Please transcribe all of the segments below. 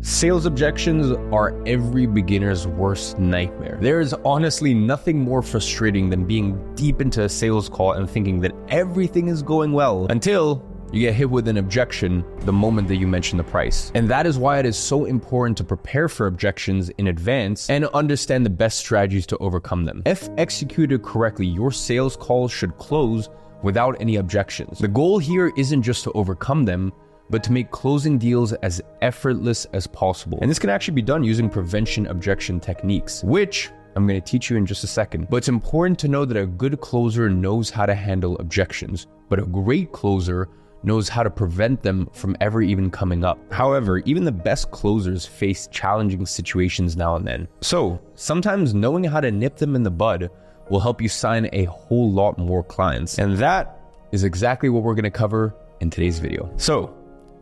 Sales objections are every beginner's worst nightmare. There is honestly nothing more frustrating than being deep into a sales call and thinking that everything is going well until you get hit with an objection the moment that you mention the price. And that is why it is so important to prepare for objections in advance and understand the best strategies to overcome them. If executed correctly, your sales calls should close without any objections. The goal here isn't just to overcome them, but to make closing deals as effortless as possible. And this can actually be done using prevention objection techniques, which I'm going to teach you in just a second. But it's important to know that a good closer knows how to handle objections, but a great closer knows how to prevent them from ever even coming up. However, even the best closers face challenging situations now and then. So sometimes knowing how to nip them in the bud will help you sign a whole lot more clients. And that is exactly what we're going to cover in today's video. So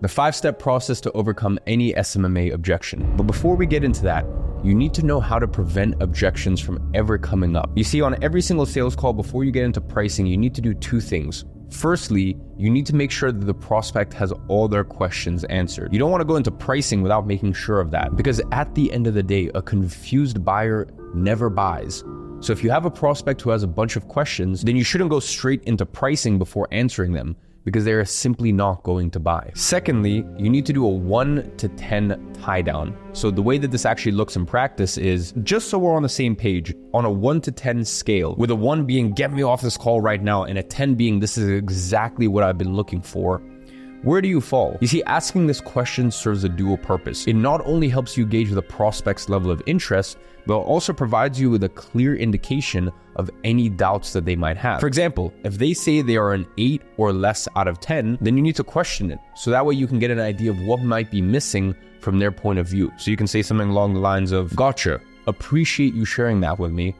the 5-step process to overcome any SMMA objection. But before we get into that, you need to know how to prevent objections from ever coming up. You see, on every single sales call, before you get into pricing, you need to do 2 things. Firstly, you need to make sure that the prospect has all their questions answered. You don't want to go into pricing without making sure of that, because at the end of the day, a confused buyer never buys. So if you have a prospect who has a bunch of questions, then you shouldn't go straight into pricing before answering them, because they are simply not going to buy. Secondly, you need to do a 1 to 10 tie down. So the way that this actually looks in practice is, just so we're on the same page, on a 1 to 10 scale, with a 1 being get me off this call right now, and a 10 being this is exactly what I've been looking for, where do you fall? You see, asking this question serves a dual purpose. It not only helps you gauge the prospect's level of interest, but also provides you with a clear indication of any doubts that they might have. For example, if they say they are an 8 or less out of 10, then you need to question it. So that way you can get an idea of what might be missing from their point of view. So you can say something along the lines of, gotcha, appreciate you sharing that with me.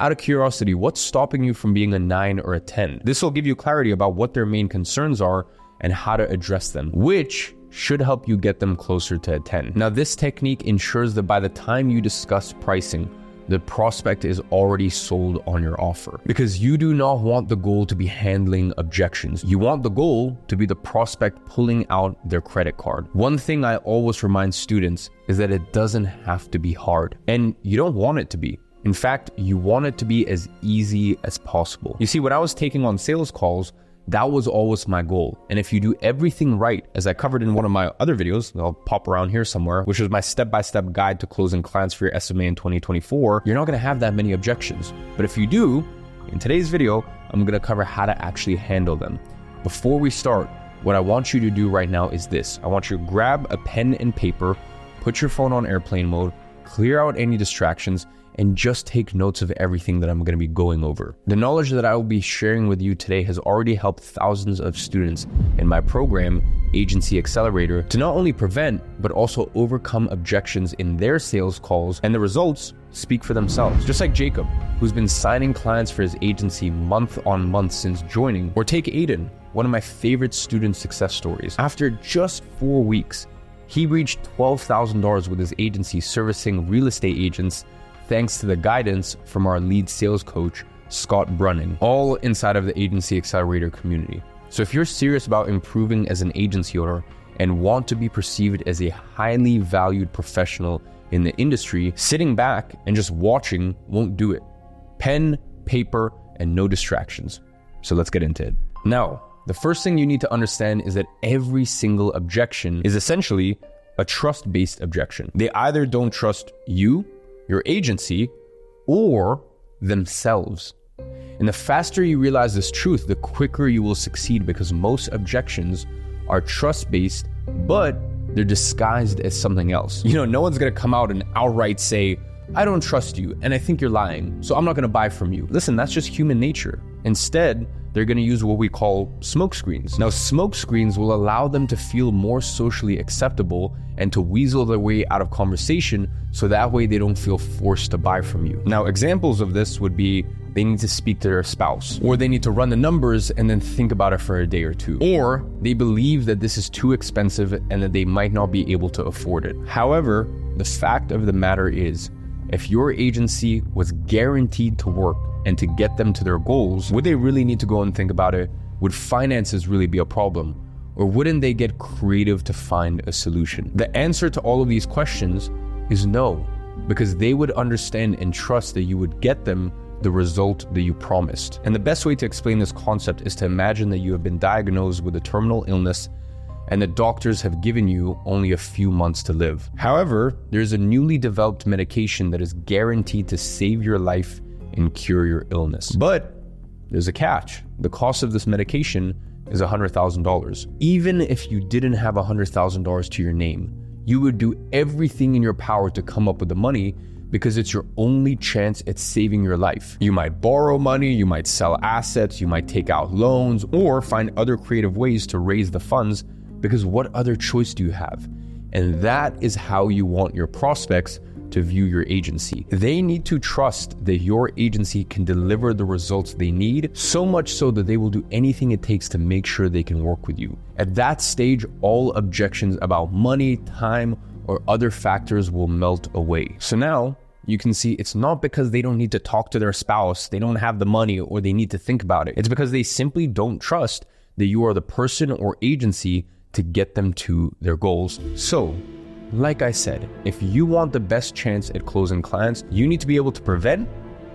Out of curiosity, what's stopping you from being a 9 or a 10? This will give you clarity about what their main concerns are and how to address them, which should help you get them closer to a 10. Now, this technique ensures that by the time you discuss pricing, the prospect is already sold on your offer, because you do not want the goal to be handling objections. You want the goal to be the prospect pulling out their credit card. One thing I always remind students is that it doesn't have to be hard, and you don't want it to be. In fact, you want it to be as easy as possible. You see, when I was taking on sales calls, that was always my goal. And if you do everything right, as I covered in one of my other videos, I'll pop around here somewhere, which is my step-by-step guide to closing clients for your SMA in 2024, you're not gonna have that many objections. But if you do, in today's video, I'm gonna cover how to actually handle them. Before we start, what I want you to do right now is this. I want you to grab a pen and paper, put your phone on airplane mode, clear out any distractions, and just take notes of everything that I'm going to be going over. The knowledge that I will be sharing with you today has already helped thousands of students in my program, Agency Accelerator, to not only prevent, but also overcome objections in their sales calls, and the results speak for themselves. Just like Jacob, who's been signing clients for his agency month on month since joining. Or take Aiden, one of my favorite student success stories. After just 4 weeks, he reached $12,000 with his agency servicing real estate agents, thanks to the guidance from our lead sales coach, Scott Brunning, all inside of the Agency Accelerator community. So if you're serious about improving as an agency owner and want to be perceived as a highly valued professional in the industry, sitting back and just watching won't do it. Pen, paper, and no distractions. So let's get into it. Now, the first thing you need to understand is that every single objection is essentially a trust-based objection. They either don't trust you, your agency, or themselves. And the faster you realize this truth, the quicker you will succeed, because most objections are trust-based, but they're disguised as something else. You know, no one's gonna come out and outright say, I don't trust you, and I think you're lying, so I'm not gonna buy from you. Listen, that's just human nature. Instead, they're gonna use what we call smoke screens. Now, smoke screens will allow them to feel more socially acceptable and to weasel their way out of conversation, so that way they don't feel forced to buy from you. Now, examples of this would be they need to speak to their spouse, or they need to run the numbers and then think about it for a day or two, or they believe that this is too expensive and that they might not be able to afford it. However, the fact of the matter is, if your agency was guaranteed to work and to get them to their goals, would they really need to go and think about it? Would finances really be a problem? Or wouldn't they get creative to find a solution? The answer to all of these questions is no, because they would understand and trust that you would get them the result that you promised. And the best way to explain this concept is to imagine that you have been diagnosed with a terminal illness and the doctors have given you only a few months to live. However, there's a newly developed medication that is guaranteed to save your life and cure your illness. But there's a catch. The cost of this medication is $100,000. Even if you didn't have $100,000 to your name, you would do everything in your power to come up with the money because it's your only chance at saving your life. You might borrow money, you might sell assets, you might take out loans, or find other creative ways to raise the funds, because what other choice do you have? And that is how you want your prospects to view your agency. They need to trust that your agency can deliver the results they need, so much so that they will do anything it takes to make sure they can work with you. At that stage, all objections about money, time, or other factors will melt away. So now you can see it's not because they don't need to talk to their spouse, they don't have the money, or they need to think about it. It's because they simply don't trust that you are the person or agency to get them to their goals. So, like I said, if you want the best chance at closing clients, you need to be able to prevent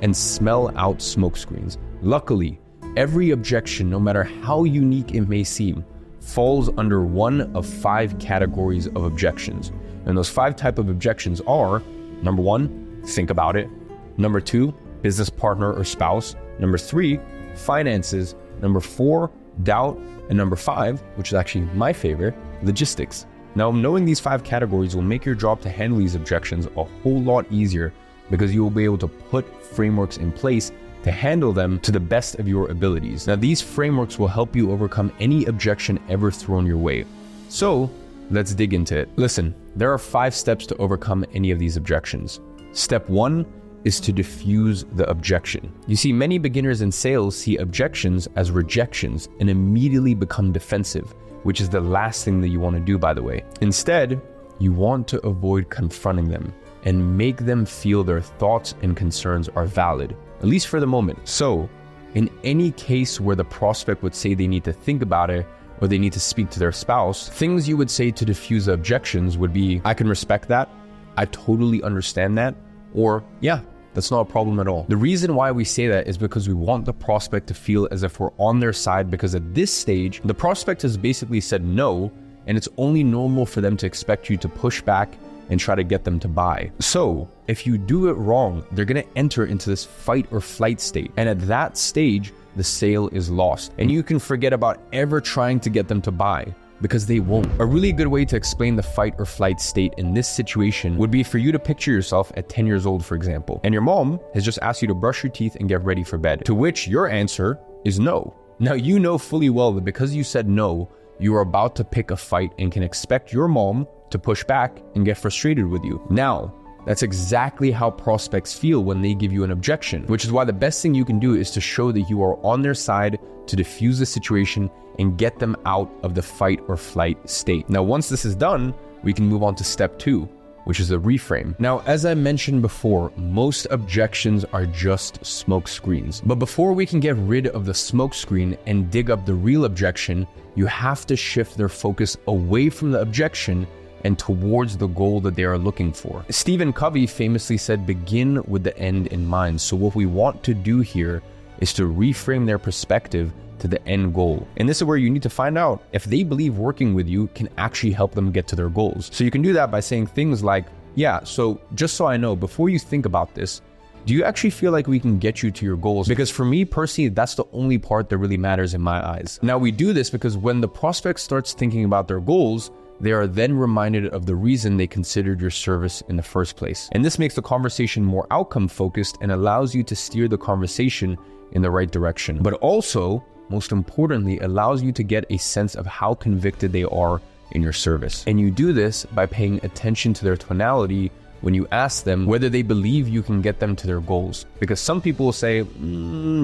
and smell out smoke screens. Luckily, every objection, no matter how unique it may seem, falls under one of 5 categories of objections. And those 5 types of objections are: number 1, think about it; number 2, business partner or spouse; number 3, finances; number 4, doubt; and number 5, which is actually my favorite, logistics. Now, knowing these 5 categories will make your job to handle these objections a whole lot easier, because you will be able to put frameworks in place to handle them to the best of your abilities. Now, these frameworks will help you overcome any objection ever thrown your way. So, let's dig into it. Listen, there are 5 steps to overcome any of these objections. Step 1 is to diffuse the objection. You see, many beginners in sales see objections as rejections and immediately become defensive, which is the last thing that you want to do, by the way. Instead, you want to avoid confronting them and make them feel their thoughts and concerns are valid, at least for the moment. So, in any case where the prospect would say they need to think about it or they need to speak to their spouse, things you would say to diffuse the objections would be, "I can respect that, I totally understand that," or "Yeah, that's not a problem at all." The reason why we say that is because we want the prospect to feel as if we're on their side, because at this stage, the prospect has basically said no, and it's only normal for them to expect you to push back and try to get them to buy. So, if you do it wrong, they're gonna enter into this fight or flight state. And at that stage, the sale is lost. And you can forget about ever trying to get them to buy, because they won't. A really good way to explain the fight or flight state in this situation would be for you to picture yourself at 10 years old, for example, and your mom has just asked you to brush your teeth and get ready for bed, to which your answer is no. Now, you know fully well that because you said no, you are about to pick a fight and can expect your mom to push back and get frustrated with you. Now, that's exactly how prospects feel when they give you an objection, which is why the best thing you can do is to show that you are on their side to diffuse the situation and get them out of the fight or flight state. Now, once this is done, we can move on to step 2, which is a reframe. Now, as I mentioned before, most objections are just smoke screens. But before we can get rid of the smoke screen and dig up the real objection, you have to shift their focus away from the objection and towards the goal that they are looking for. Stephen Covey famously said, "Begin with the end in mind." So what we want to do here is to reframe their perspective to the end goal. And this is where you need to find out if they believe working with you can actually help them get to their goals. So you can do that by saying things like, "Yeah, so just so I know, before you think about this, do you actually feel like we can get you to your goals? Because for me personally, that's the only part that really matters in my eyes." Now, we do this because when the prospect starts thinking about their goals, they are then reminded of the reason they considered your service in the first place. And this makes the conversation more outcome focused and allows you to steer the conversation in the right direction. But also, most importantly, allows you to get a sense of how convicted they are in your service. And you do this by paying attention to their tonality when you ask them whether they believe you can get them to their goals. Because some people will say,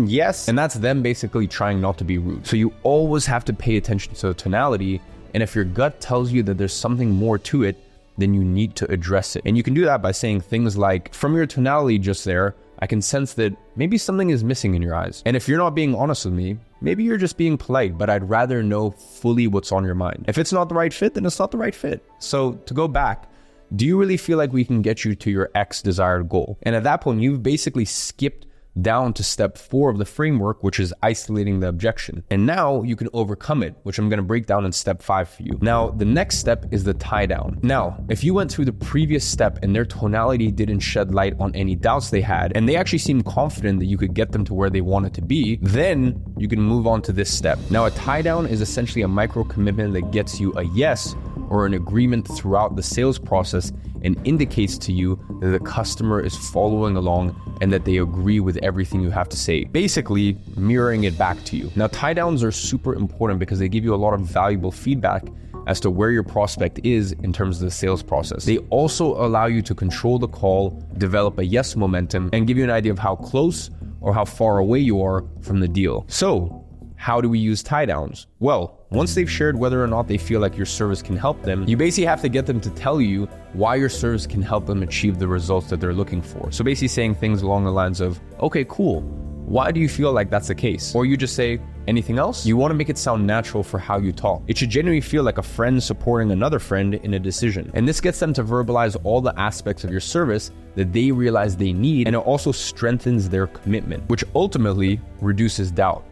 yes, and that's them basically trying not to be rude. So you always have to pay attention to the tonality, and if your gut tells you that there's something more to it, then you need to address it. And you can do that by saying things like, "From your tonality just there, I can sense that maybe something is missing in your eyes. And if you're not being honest with me, maybe you're just being polite, but I'd rather know fully what's on your mind. If it's not the right fit, then it's not the right fit. So to go back, do you really feel like we can get you to your X desired goal? And at that point, you've basically skipped down to step 4 of the framework, which is isolating the objection. And now you can overcome it, which I'm going to break down in step 5 for you. Now, the next step is the tie down. Now, if you went through the previous step and their tonality didn't shed light on any doubts they had, and they actually seemed confident that you could get them to where they wanted to be, then you can move on to this step. Now, a tie down is essentially a micro commitment that gets you a yes or an agreement throughout the sales process and indicates to you that the customer is following along and that they agree with everything you have to say, basically mirroring it back to you. Now, tie downs are super important because they give you a lot of valuable feedback as to where your prospect is in terms of the sales process. They also allow you to control the call, develop a yes momentum, and give you an idea of how close or how far away you are from the deal. So, how do we use tie downs? Well, once they've shared whether or not they feel like your service can help them, you basically have to get them to tell you why your service can help them achieve the results that they're looking for. So basically saying things along the lines of, okay, cool. Why do you feel like that's the case? Or you just say, anything else? You want to make it sound natural for how you talk. It should genuinely feel like a friend supporting another friend in a decision. And this gets them to verbalize all the aspects of your service that they realize they need, and it also strengthens their commitment, which ultimately reduces doubt.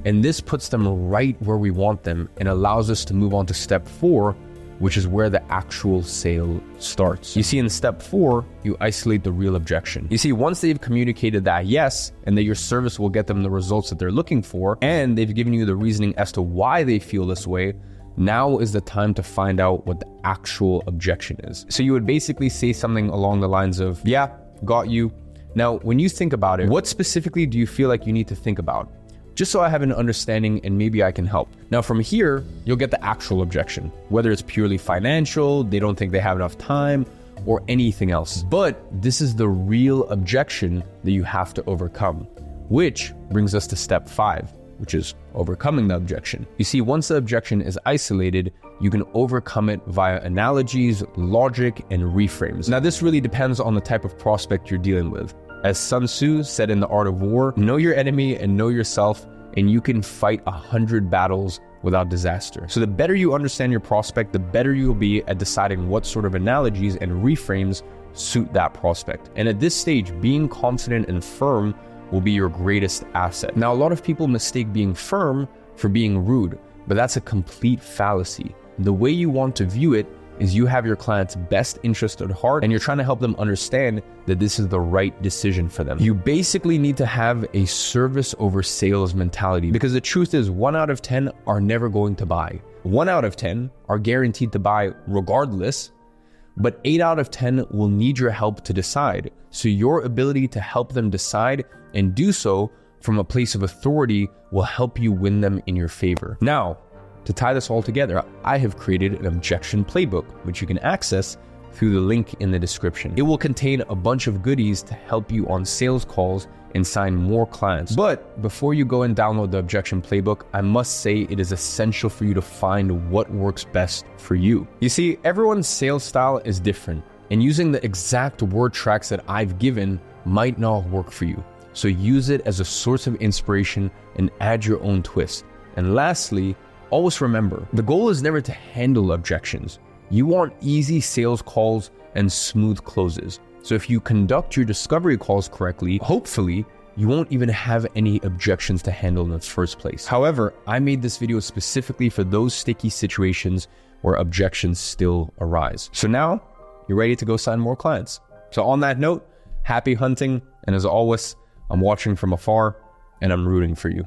And this puts them right where we want them and allows us to move on to step 4, which is where the actual sale starts. You see, in step 4, you isolate the real objection. You see, once they've communicated that yes, and that your service will get them the results that they're looking for, and they've given you the reasoning as to why they feel this way, now is the time to find out what the actual objection is. So you would basically say something along the lines of, yeah, got you. Now, when you think about it, what specifically do you feel like you need to think about? Just so I have an understanding and maybe I can help. Now from here, you'll get the actual objection, whether it's purely financial, they don't think they have enough time, or anything else. But this is the real objection that you have to overcome, which brings us to step 5, which is overcoming the objection. You see, once the objection is isolated, you can overcome it via analogies, logic, and reframes. Now this really depends on the type of prospect you're dealing with. As Sun Tzu said in The Art of War, know your enemy and know yourself, and you can fight 100 battles without disaster. So the better you understand your prospect, the better you'll be at deciding what sort of analogies and reframes suit that prospect. And at this stage, being confident and firm will be your greatest asset. Now, a lot of people mistake being firm for being rude, but that's a complete fallacy. The way you want to view it is you have your client's best interest at heart and you're trying to help them understand that this is the right decision for them. You basically need to have a service over sales mentality, because the truth is 1 out of 10 are never going to buy. 1 out of 10 are guaranteed to buy regardless, but 8 out of 10 will need your help to decide. So your ability to help them decide and do so from a place of authority will help you win them in your favor. Now, to tie this all together, I have created an objection playbook, which you can access through the link in the description. It will contain a bunch of goodies to help you on sales calls and sign more clients. But before you go and download the objection playbook, I must say it is essential for you to find what works best for you. You see, everyone's sales style is different, and using the exact word tracks that I've given might not work for you. So use it as a source of inspiration and add your own twist. And lastly, always remember, the goal is never to handle objections. You want easy sales calls and smooth closes. So if you conduct your discovery calls correctly, hopefully you won't even have any objections to handle in the first place. However, I made this video specifically for those sticky situations where objections still arise. So now you're ready to go sign more clients. So on that note, happy hunting. And as always, I'm watching from afar and I'm rooting for you.